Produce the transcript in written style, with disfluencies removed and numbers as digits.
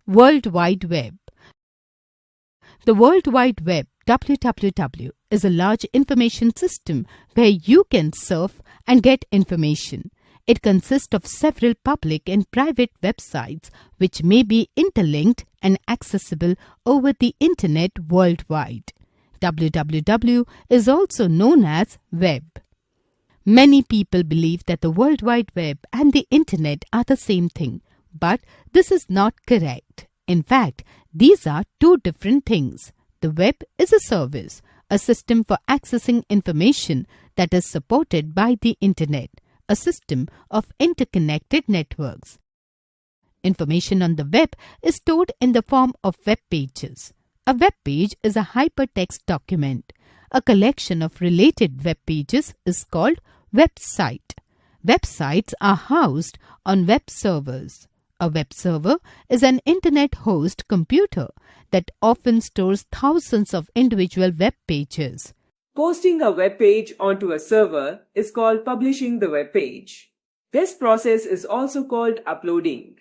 World Wide Web. The World Wide Web, WWW, is a large information system where you can surf and get information. It consists of several public and private websites which may be interlinked and accessible over the Internet worldwide. WWW is also known as Web. Many people believe that the World Wide Web and the Internet are the same thing, but this is not correct. In fact, these are two different things. The web is a service, a system for accessing information that is supported by the Internet, a system of interconnected networks. Information on the web is stored in the form of web pages. A web page is a hypertext document. A collection of related web pages is called website. Websites are housed on web servers. A web server is an internet host computer that often stores thousands of individual web pages. Posting a web page onto a server is called publishing the web page. This process is also called uploading.